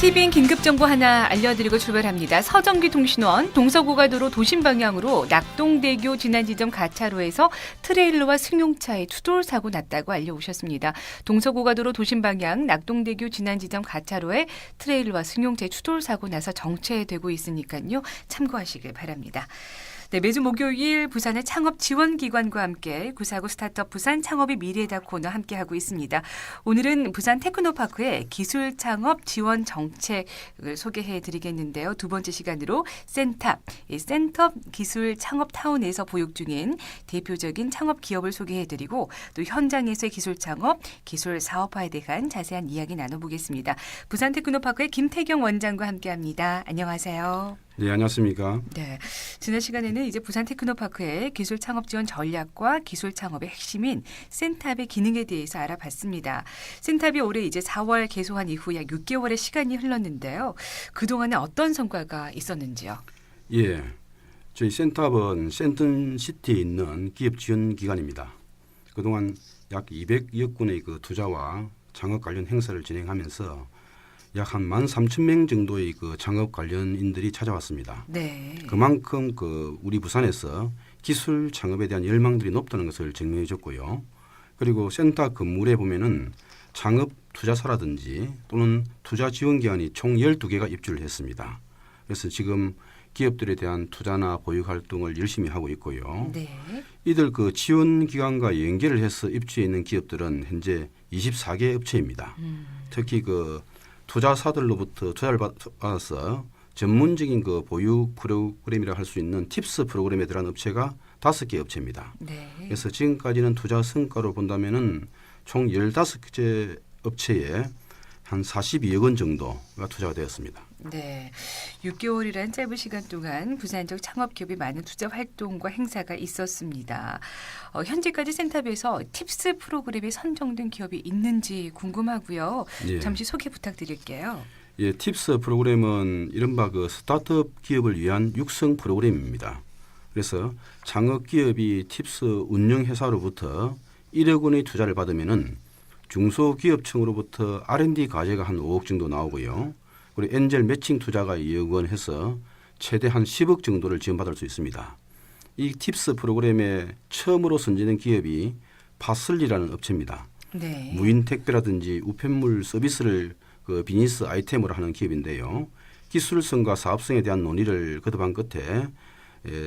TVN 긴급정보 하나 알려드리고 출발합니다. 서정기 통신원 동서고가도로 도심 방향으로 낙동대교 지난 지점 가차로에서 트레일러와 승용차의 추돌 사고 났다고 알려오셨습니다. 동서고가도로 도심 방향 낙동대교 지난 지점 가차로에 트레일러와 승용차의 추돌 사고 나서 정체되고 있으니까요. 참고하시길 바랍니다. 네, 매주 목요일 부산의 창업 지원기관과 함께 구사구 스타트업 부산 창업의 미래다 코너 함께하고 있습니다. 오늘은 부산 테크노파크의 기술 창업 지원 정책을 소개해드리겠는데요. 두 번째 시간으로 센탑 기술 창업 타운에서 보육 중인 대표적인 창업 기업을 소개해드리고 또 현장에서의 기술 창업, 기술 사업화에 대한 자세한 이야기 나눠보겠습니다. 부산 테크노파크의 김태경 원장과 함께합니다. 안녕하세요. 네, 안녕하십니까. 네, 지난 시간에는 이제 부산 테크노파크의 기술 창업 지원 전략과 기술 창업의 핵심인 센탑의 기능에 대해서 알아봤습니다. 센탑이 올해 이제 4월 개소한 이후 약 6개월의 시간이 흘렀는데요. 그동안에 어떤 성과가 있었는지요? 예, 저희 센탑은 센턴시티에 있는 기업 지원 기관입니다. 그동안 약 200여 건의 그 투자와 창업 관련 행사를 진행하면서 약 한 13,000명 정도의 그 창업 관련인들이 찾아왔습니다. 네. 그만큼 그 우리 부산에서 기술 창업에 대한 열망들이 높다는 것을 증명해 줬고요. 그리고 센터 건물에 보면은 창업 투자사라든지 또는 투자 지원 기관이 총 12개가 입주를 했습니다. 그래서 지금 기업들에 대한 투자나 보육 활동을 열심히 하고 있고요. 네. 이들 그 지원 기관과 연계를 해서 입주해 있는 기업들은 현재 24개 업체입니다. 특히 그 투자사들로부터 투자를 받아서 전문적인 그 보육 프로그램이라 할 수 있는 팁스 프로그램에 들어간 업체가 5개 업체입니다. 네. 그래서 지금까지는 투자 성과로 본다면은 총 15개 업체에 한 42억 원 정도가 투자가 되었습니다. 네, 6개월이란 짧은 시간 동안 부산적 창업 기업이 많은 투자 활동과 행사가 있었습니다. 현재까지 센탑에서 팁스 프로그램에 선정된 기업이 있는지 궁금하고요. 예. 잠시 소개 부탁드릴게요. 예, 팁스 프로그램은 이른바 그 스타트업 기업을 위한 육성 프로그램입니다. 그래서 창업 기업이 팁스 운영 회사로부터 1억 원의 투자를 받으면은 중소기업청으로부터 R&D 과제가 한 5억 정도 나오고요. 그리고 엔젤 매칭 투자가 2억 원 해서 최대 한 10억 정도를 지원받을 수 있습니다. 이 팁스 프로그램에 처음으로 선정된 기업이 파슬리라는 업체입니다. 네. 무인 택배라든지 우편물 서비스를 그 비즈니스 아이템으로 하는 기업인데요. 기술성과 사업성에 대한 논의를 거듭한 끝에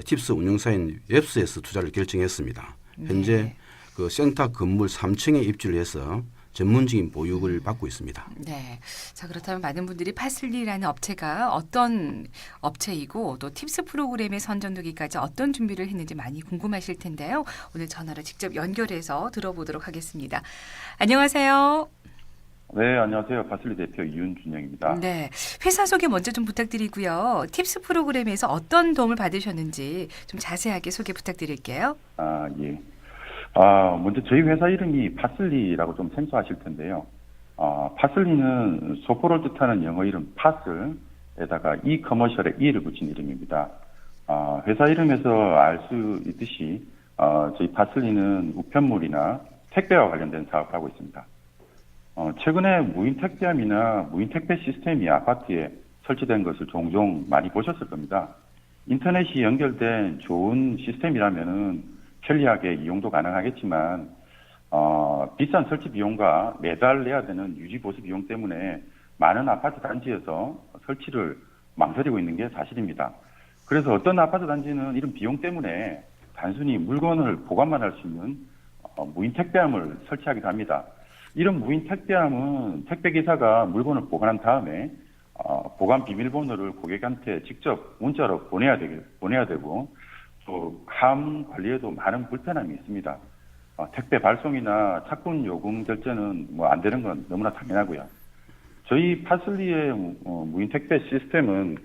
팁스 운영사인 웹스에서 투자를 결정했습니다. 현제 네. 그 센터 건물 3층에 입주를 해서 전문적인 보육을 받고 있습니다. 네. 자, 그렇다면 많은 분들이 파슬리라는 업체가 어떤 업체이고 또 팁스 프로그램에 선정되기까지 어떤 준비를 했는지 많이 궁금하실 텐데요. 오늘 전화로 직접 연결해서 들어보도록 하겠습니다. 안녕하세요. 네, 안녕하세요. 파슬리 대표 이윤준영입니다. 네. 회사 소개 먼저 좀 부탁드리고요. 팁스 프로그램에서 어떤 도움을 받으셨는지 좀 자세하게 소개 부탁드릴게요. 예. 먼저 저희 회사 이름이 파슬리라고 좀 생소하실 텐데요. 파슬리는 소포를 뜻하는 영어 이름 파슬에다가 이 커머셜에 이를 붙인 이름입니다. 회사 이름에서 알 수 있듯이 저희 파슬리는 우편물이나 택배와 관련된 사업을 하고 있습니다. 최근에 무인 택배함이나 무인 택배 시스템이 아파트에 설치된 것을 종종 많이 보셨을 겁니다. 인터넷이 연결된 좋은 시스템이라면은 편리하게 이용도 가능하겠지만 비싼 설치 비용과 매달 내야 되는 유지 보수 비용 때문에 많은 아파트 단지에서 설치를 망설이고 있는 게 사실입니다. 그래서 어떤 아파트 단지는 이런 비용 때문에 단순히 물건을 보관만 할 수 있는 무인 택배함을 설치하기도 합니다. 이런 무인 택배함은 택배기사가 물건을 보관한 다음에 보관 비밀번호를 고객한테 직접 문자로 보내야 되고 또 함 관리에도 많은 불편함이 있습니다. 택배 발송이나 착분 요금 결제는 뭐 안 되는 건 너무나 당연하고요. 저희 파슬리의 무인 택배 시스템은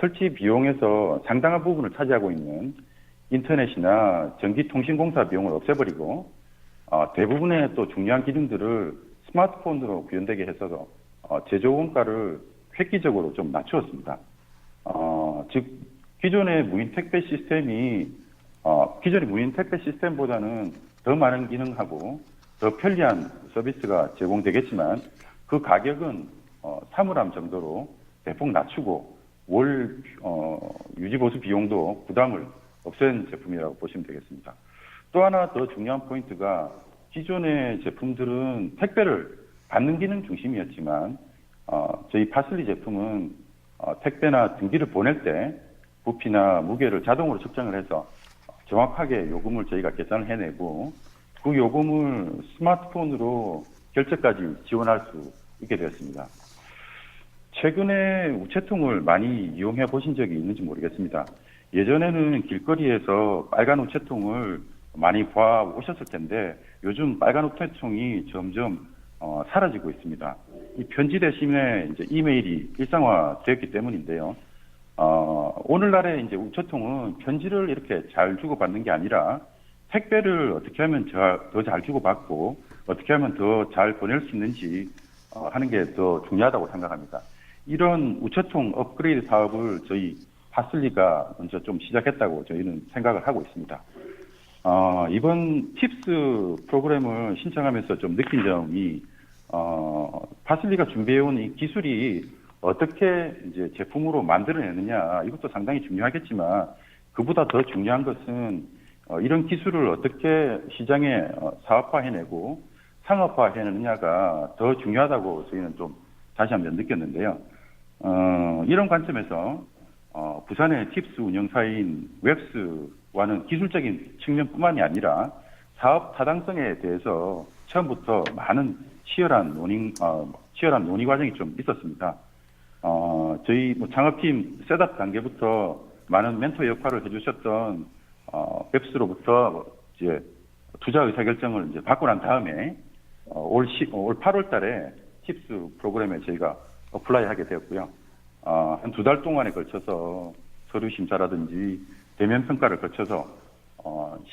설치 비용에서 상당한 부분을 차지하고 있는 인터넷이나 전기통신공사 비용을 없애버리고 대부분의 또 중요한 기능들을 스마트폰으로 구현되게 해서 제조 원가를 획기적으로 좀 낮추었습니다. 즉 기존의 무인 택배 시스템보다는 더 많은 기능하고 더 편리한 서비스가 제공되겠지만 그 가격은 사물함 정도로 대폭 낮추고 월 유지보수 비용도 부담을 없앤 제품이라고 보시면 되겠습니다. 또 하나 더 중요한 포인트가 기존의 제품들은 택배를 받는 기능 중심이었지만 저희 파슬리 제품은 택배나 등기를 보낼 때 부피나 무게를 자동으로 측정을 해서 정확하게 요금을 저희가 계산을 해내고 그 요금을 스마트폰으로 결제까지 지원할 수 있게 되었습니다. 최근에 우체통을 많이 이용해 보신 적이 있는지 모르겠습니다. 예전에는 길거리에서 빨간 우체통을 많이 봐 오셨을 텐데 요즘 빨간 우체통이 점점 사라지고 있습니다. 이 편지 대신에 이제 이메일이 일상화되었기 때문인데요. 오늘날의 이제 우체통은 편지를 이렇게 잘 주고받는 게 아니라 택배를 어떻게 하면 더 잘 주고받고 어떻게 하면 더 잘 보낼 수 있는지 하는 게 더 중요하다고 생각합니다. 이런 우체통 업그레이드 사업을 저희 파슬리가 먼저 좀 시작했다고 저희는 생각을 하고 있습니다. 이번 팁스 프로그램을 신청하면서 좀 느낀 점이 파슬리가 준비해온 이 기술이 어떻게 이제 제품으로 만들어내느냐 이것도 상당히 중요하겠지만 그보다 더 중요한 것은 이런 기술을 어떻게 시장에 사업화해내고 상업화해내느냐가 더 중요하다고 저희는 좀 다시 한번 느꼈는데요. 이런 관점에서 부산의 팁스 운영사인 웹스와는 기술적인 측면뿐만이 아니라 사업 타당성에 대해서 처음부터 많은 치열한 논의 과정이 좀 있었습니다. 저희 창업팀 셋업 단계부터 많은 멘토 역할을 해주셨던 웹스로부터 이제 투자 의사결정을 이제 받고 난 다음에 올 8월 달에 팁스 프로그램에 저희가 어플라이하게 되었고요. 한 2달 동안에 걸쳐서 서류 심사라든지 대면 평가를 거쳐서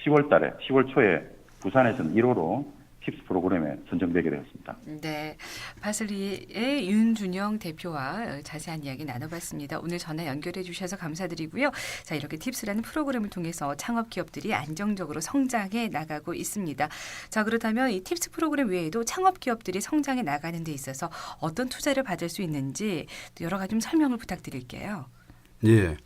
10월 초에 부산에서는 1호로 팁스 프로그램에 선정되게 되었습니다. 네, 파슬리의 윤준영 대표와 자세한 이야기 나눠봤습니다. 오늘 전화 연결해 주셔서 감사드리고요. 자, 이렇게 팁스라는 프로그램을 통해서 창업 기업들이 안정적으로 성장해 나가고 있습니다. 자, 그렇다면 이 팁스 프로그램 외에도 창업 기업들이 성장해 나가는 데 있어서 어떤 투자를 받을 수 있는지 여러 가지 좀 설명을 부탁드릴게요. 예.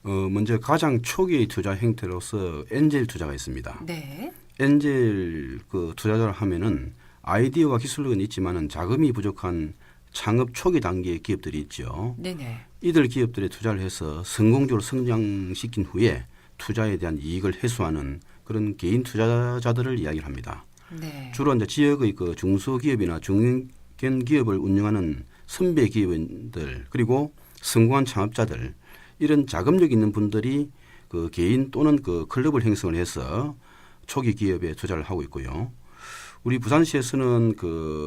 먼저 가장 초기의 투자 형태로서 엔젤 투자가 있습니다. 네. 엔젤 투자자를 하면은 아이디어와 기술력은 있지만은 자금이 부족한 창업 초기 단계의 기업들이 있죠. 네네. 이들 기업들에 투자를 해서 성공적으로 성장시킨 후에 투자에 대한 이익을 회수하는 그런 개인 투자자들을 이야기를 합니다. 네. 주로 이제 지역의 중소기업이나 중견 기업을 운영하는 선배 기업인들 그리고 성공한 창업자들 이런 자금력 있는 분들이 개인 또는 클럽을 형성을 해서 초기 기업에 투자를 하고 있고요. 우리 부산시에서는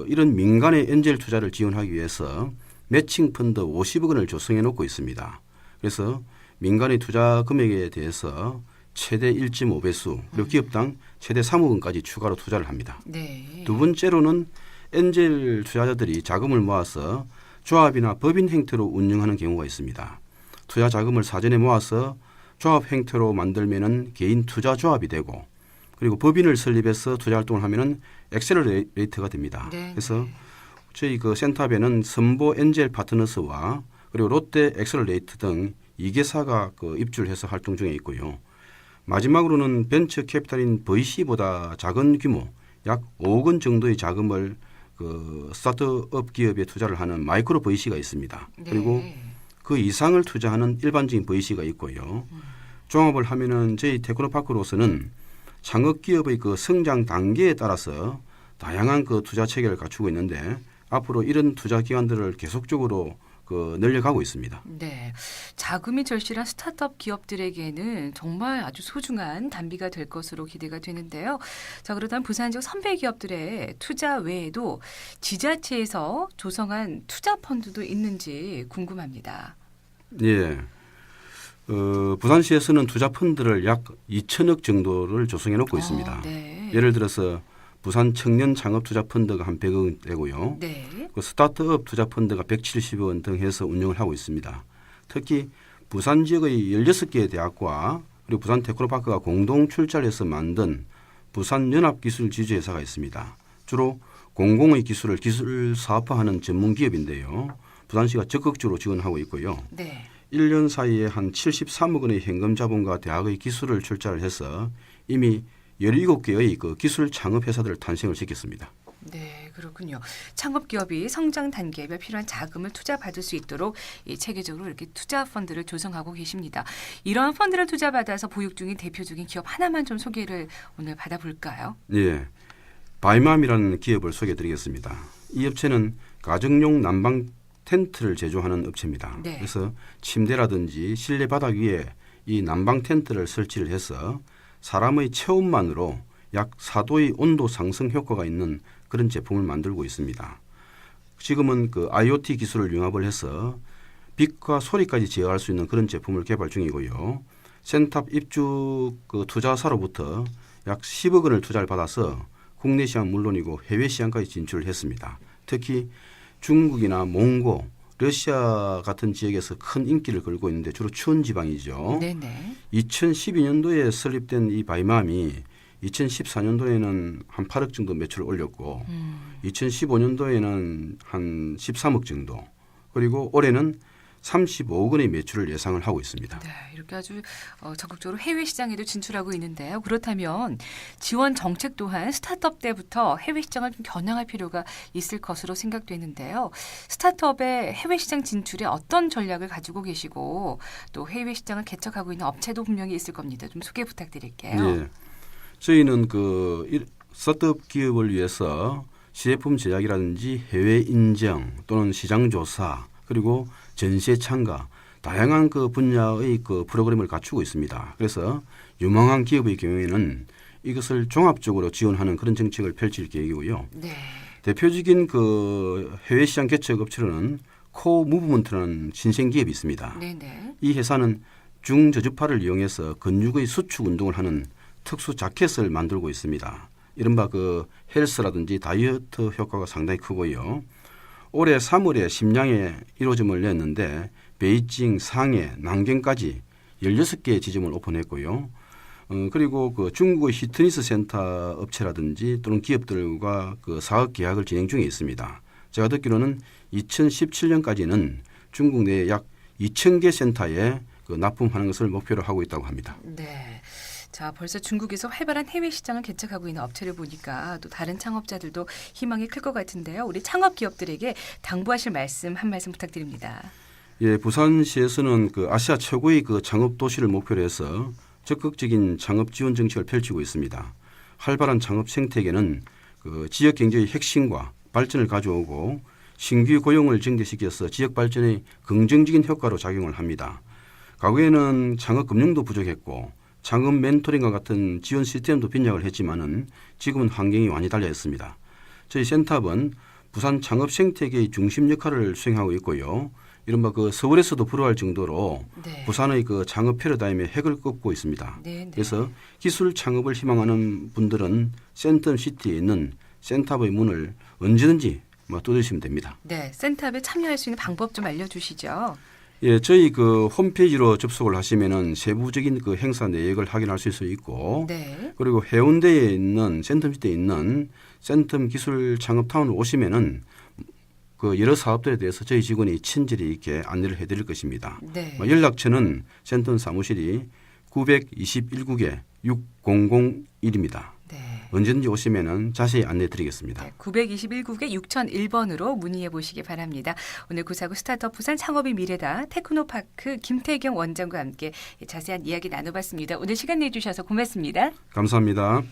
이런 민간의 엔젤 투자를 지원하기 위해서 매칭 펀드 50억 원을 조성해 놓고 있습니다. 그래서 민간의 투자 금액에 대해서 최대 1.5배수 그리고 기업당 최대 3억 원까지 추가로 투자를 합니다. 네. 두 번째로는 엔젤 투자자들이 자금을 모아서 조합이나 법인 형태로 운영하는 경우가 있습니다. 투자 자금을 사전에 모아서 조합 형태로 만들면은 개인 투자 조합이 되고 그리고 법인을 설립해서 투자 활동을 하면은 엑셀러레이터가 됩니다. 네, 그래서 저희 센터업에는 선보 엔젤 파트너스와 그리고 롯데 엑셀러레이터 등 2개사가 입주를 해서 활동 중에 있고요. 마지막으로는 벤처 캐피탈인 VC보다 작은 규모 약 5억 원 정도의 자금을 스타트업 기업에 투자를 하는 마이크로 VC가 있습니다. 네. 그리고 그 이상을 투자하는 일반적인 VC가 있고요. 종합을 하면은 저희 테크노파크로서는 창업 기업의 성장 단계에 따라서 다양한 투자 체계를 갖추고 있는데 앞으로 이런 투자 기관들을 계속적으로 늘려가고 있습니다. 네, 자금이 절실한 스타트업 기업들에게는 정말 아주 소중한 단비가 될 것으로 기대가 되는데요. 자, 그렇다면 부산 지역 선배 기업들의 투자 외에도 지자체에서 조성한 투자 펀드도 있는지 궁금합니다. 예. 부산시에서는 투자 펀드를 약 2천억 정도를 조성해 놓고 있습니다. 네. 예를 들어서 부산 청년 창업 투자 펀드가 한 100억 원 되고요. 네. 스타트업 투자 펀드가 170억 원 등 해서 운영을 하고 있습니다. 특히 부산 지역의 16개의 대학과 그리고 부산 테크노파크가 공동 출자를 해서 만든 부산 연합기술 지주회사가 있습니다. 주로 공공의 기술을 기술 사업화하는 전문 기업인데요. 부산시가 적극적으로 지원하고 있고요. 네. 1년 사이에 한 73억 원의 현금 자본과 대학의 기술을 출자를 해서 이미 17개의 그 기술 창업 회사들을 탄생을 시켰습니다. 네, 그렇군요. 창업 기업이 성장 단계별 필요한 자금을 투자 받을 수 있도록 이 체계적으로 이렇게 투자 펀드를 조성하고 계십니다. 이러한 펀드를 투자 받아서 보육 중인 대표적인 기업 하나만 좀 소개를 오늘 받아볼까요? 예, 바이맘이라는 기업을 소개해드리겠습니다. 이 업체는 가정용 난방 텐트를 제조하는 업체입니다. 네. 그래서 침대라든지 실내 바닥 위에 이 난방 텐트를 설치를 해서 사람의 체온만으로 약 4도의 온도 상승 효과가 있는 그런 제품을 만들고 있습니다. 지금은 그 IoT 기술을 융합을 해서 빛과 소리까지 제어할 수 있는 그런 제품을 개발 중이고요. 센탑 입주 그 투자사로부터 약 10억 원을 투자를 받아서 국내 시장 물론이고 해외 시장까지 진출을 했습니다. 특히 중국이나 몽고, 러시아 같은 지역에서 큰 인기를 끌고 있는데 주로 추운 지방이죠. 네네. 2012년도에 설립된 이 바이맘이 2014년도에는 한 8억 정도 매출을 올렸고 2015년도에는 한 13억 정도 그리고 올해는 35억 원의 매출을 예상을 하고 있습니다. 네, 이렇게 아주 적극적으로 해외 시장에도 진출하고 있는데요. 그렇다면 지원 정책 또한 스타트업 때부터 해외 시장을 좀 겨냥할 필요가 있을 것으로 생각되는데요. 스타트업의 해외 시장 진출에 어떤 전략을 가지고 계시고 또 해외 시장을 개척하고 있는 업체도 분명히 있을 겁니다. 좀 소개 부탁드릴게요. 예, 저희는 그 스타트업 기업을 위해서 시제품 제작이라든지 해외 인정 또는 시장 조사 그리고 전시회 참가 다양한 그 분야의 그 프로그램을 갖추고 있습니다. 그래서 유망한 기업의 경우에는 이것을 종합적으로 지원하는 그런 정책을 펼칠 계획이고요. 네. 대표적인 그 해외 시장 개척 업체로는 코 무브먼트라는 신생 기업이 있습니다. 네네. 이 회사는 중저주파를 이용해서 근육의 수축 운동을 하는 특수 자켓을 만들고 있습니다. 이른바 그 헬스라든지 다이어트 효과가 상당히 크고요. 올해 3월에 심양에 1호점을 냈는데 베이징, 상해, 난경까지 16개의 지점을 오픈했고요. 그리고 그 중국의 피트니스 센터 업체라든지 또는 기업들과 그 사업 계약을 진행 중에 있습니다. 제가 듣기로는 2017년까지는 중국 내에 약 2,000개 센터에 그 납품하는 것을 목표로 하고 있다고 합니다. 네. 자, 벌써 중국에서 활발한 해외 시장을 개척하고 있는 업체를 보니까 또 다른 창업자들도 희망이 클 것 같은데요. 우리 창업 기업들에게 당부하실 말씀 한 말씀 부탁드립니다. 예, 부산시에서는 그 아시아 최고의 그 창업 도시를 목표로 해서 적극적인 창업 지원 정책을 펼치고 있습니다. 활발한 창업 생태계는 그 지역 경제의 혁신과 발전을 가져오고 신규 고용을 증대시켜서 지역 발전에 긍정적인 효과로 작용을 합니다. 과거에는 창업 금융도 부족했고 창업 멘토링과 같은 지원 시스템도 빈약을 했지만은 지금은 환경이 많이 달라졌습니다. 저희 센탑은 부산 창업 생태계의 중심 역할을 수행하고 있고요. 이른바 그 서울에서도 불허할 정도로 네. 부산의 그 창업 패러다임의 핵을 꺾고 있습니다. 네. 그래서 기술 창업을 희망하는 분들은 센텀시티에 있는 센탑의 문을 언제든지 두드리시면 됩니다. 네, 센탑에 참여할 수 있는 방법 좀 알려주시죠. 예, 저희 그 홈페이지로 접속을 하시면은 세부적인 그 행사 내역을 확인할 수 있고, 네. 그리고 해운대에 있는 센텀시티에 있는 센텀 기술 창업타운을 오시면은 그 여러 사업들에 대해서 저희 직원이 친절히 이렇게 안내를 해드릴 것입니다. 네. 연락처는 센텀 사무실이 921국에 6001입니다. 네. 언제든지 오시면은 자세히 안내드리겠습니다. 네, 921국에 6001번으로 문의해 보시기 바랍니다. 오늘 구사구 스타트업 부산 창업의 미래다 테크노파크 김태경 원장과 함께 자세한 이야기 나눠봤습니다. 오늘 시간 내주셔서 고맙습니다. 감사합니다.